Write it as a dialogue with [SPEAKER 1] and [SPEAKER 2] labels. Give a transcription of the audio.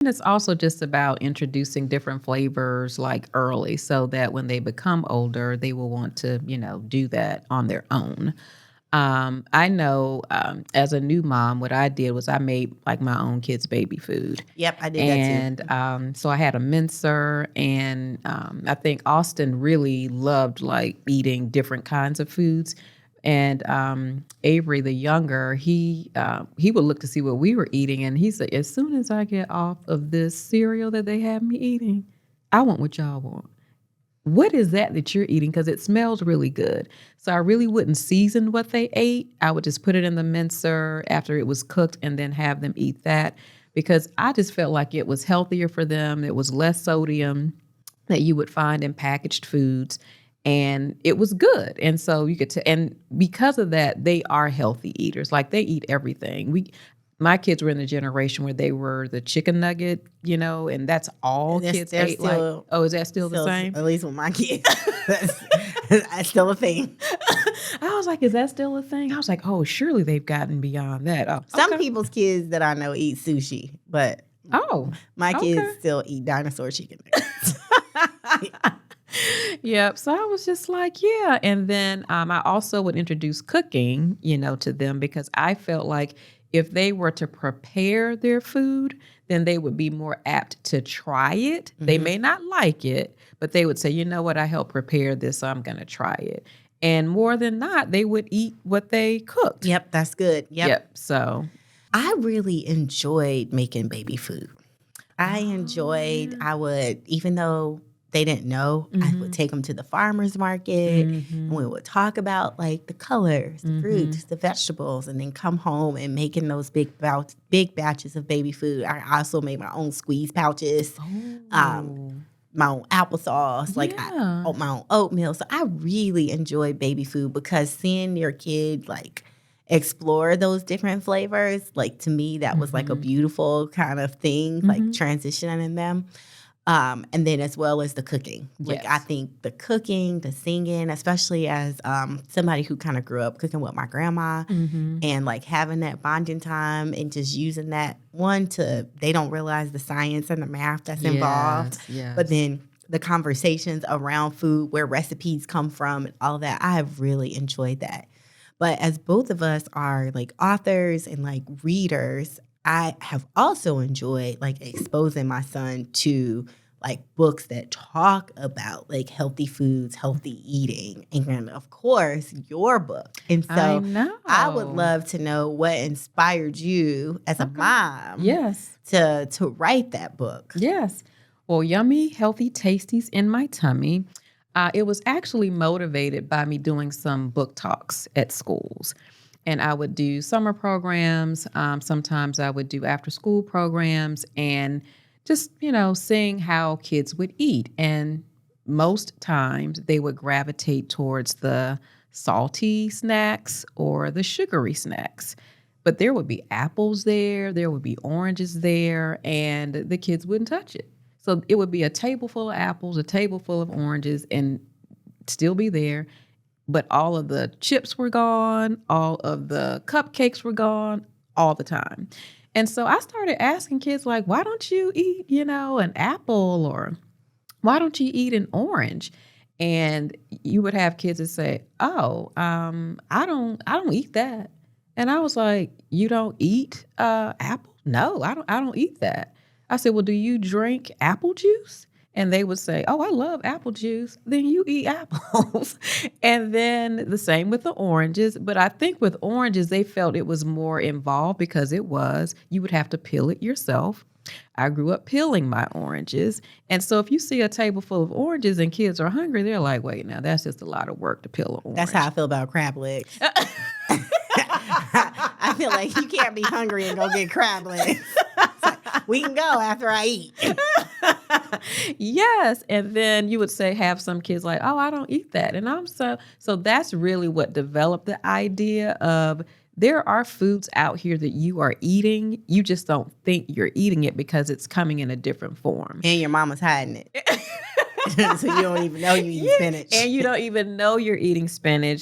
[SPEAKER 1] And it's also just about introducing different flavors like early so that when they become older, they will want to, do that on their own. I know as a new mom, what I did was I made like my own kids' baby food.
[SPEAKER 2] Yep, I did that too.
[SPEAKER 1] And so I had a mincer, and I think Austin really loved like eating different kinds of foods. And Avery, the younger, he would look to see what we were eating, and he said, "As soon as I get off of this cereal that they have me eating, I want what y'all want. What is that you're eating? Because it smells really good." So I really wouldn't season what they ate. I would just put it in the mincer after it was cooked and then have them eat that, because I just felt like it was healthier for them. It was less sodium that you would find in packaged foods, and it was good. And so you could, and because of that, they are healthy eaters. Like they eat everything. My kids were in the generation where they were the chicken nugget, and that's all kids ate.
[SPEAKER 2] Still,
[SPEAKER 1] is that still the same?
[SPEAKER 2] At least with my kids, that's still a thing.
[SPEAKER 1] I was like, is that still a thing? I was like, oh, surely they've gotten beyond that. Oh,
[SPEAKER 2] Some people's kids that I know eat sushi, but my kids still eat dinosaur chicken nuggets.
[SPEAKER 1] Yep. So I was just like, yeah. And then I also would introduce cooking, to them, because I felt like if they were to prepare their food, then they would be more apt to try it. Mm-hmm. They may not like it, but they would say, you know what, I helped prepare this, so I'm going to try it. And more than not, they would eat what they cooked.
[SPEAKER 2] Yep, that's good. Yep.
[SPEAKER 1] So
[SPEAKER 2] I really enjoyed making baby food. I would, even though they didn't know, I would take them to the farmer's market, and we would talk about like the colors, the fruits, the vegetables, and then come home and making those big batches of baby food. I also made my own squeeze pouches, my own applesauce, my own oatmeal. So I really enjoy baby food, because seeing your kid like explore those different flavors, like to me, that was like a beautiful kind of thing, like transitioning them. And then as well as the cooking. Like I think the cooking, the singing, especially as somebody who kind of grew up cooking with my grandma, and like having that bonding time and just using that they don't realize the science and the math that's involved.
[SPEAKER 1] Yes.
[SPEAKER 2] But then the conversations around food, where recipes come from and all that, I have really enjoyed that. But as both of us are like authors and like readers, I have also enjoyed like exposing my son to like books that talk about like healthy foods, healthy eating, and of course your book. And so I would love to know what inspired you as a mom to write that book.
[SPEAKER 1] Yes. Well, Yummy Healthy Tasties in My Tummy. It was actually motivated by me doing some book talks at schools. And I would do summer programs. Sometimes I would do after school programs, and just, seeing how kids would eat. And most times they would gravitate towards the salty snacks or the sugary snacks. But there would be apples there would be oranges there, and the kids wouldn't touch it. So it would be a table full of apples, a table full of oranges, and still be there. But all of the chips were gone, all of the cupcakes were gone, all the time. And so I started asking kids, like, why don't you eat, an apple, or why don't you eat an orange? And you would have kids that say, oh, I don't eat that. And I was like, you don't eat apple? No, I don't eat that. I said, well, do you drink apple juice? And they would say, oh, I love apple juice. Then you eat apples. And then the same with the oranges. But I think with oranges, they felt it was more involved, because you would have to peel it yourself. I grew up peeling my oranges. And so if you see a table full of oranges and kids are hungry, they're like, wait, now that's just a lot of work to peel an orange.
[SPEAKER 2] That's how I feel about crab legs. I feel like you can't be hungry and go get crab legs. We can go after I eat.
[SPEAKER 1] Yes. And then you would have some kids like, oh, I don't eat that. And so that's really what developed the idea of, there are foods out here that you are eating. You just don't think you're eating it because it's coming in a different form.
[SPEAKER 2] And your mama's hiding it. So you don't even know you eat spinach.
[SPEAKER 1] And you don't even know you're eating spinach.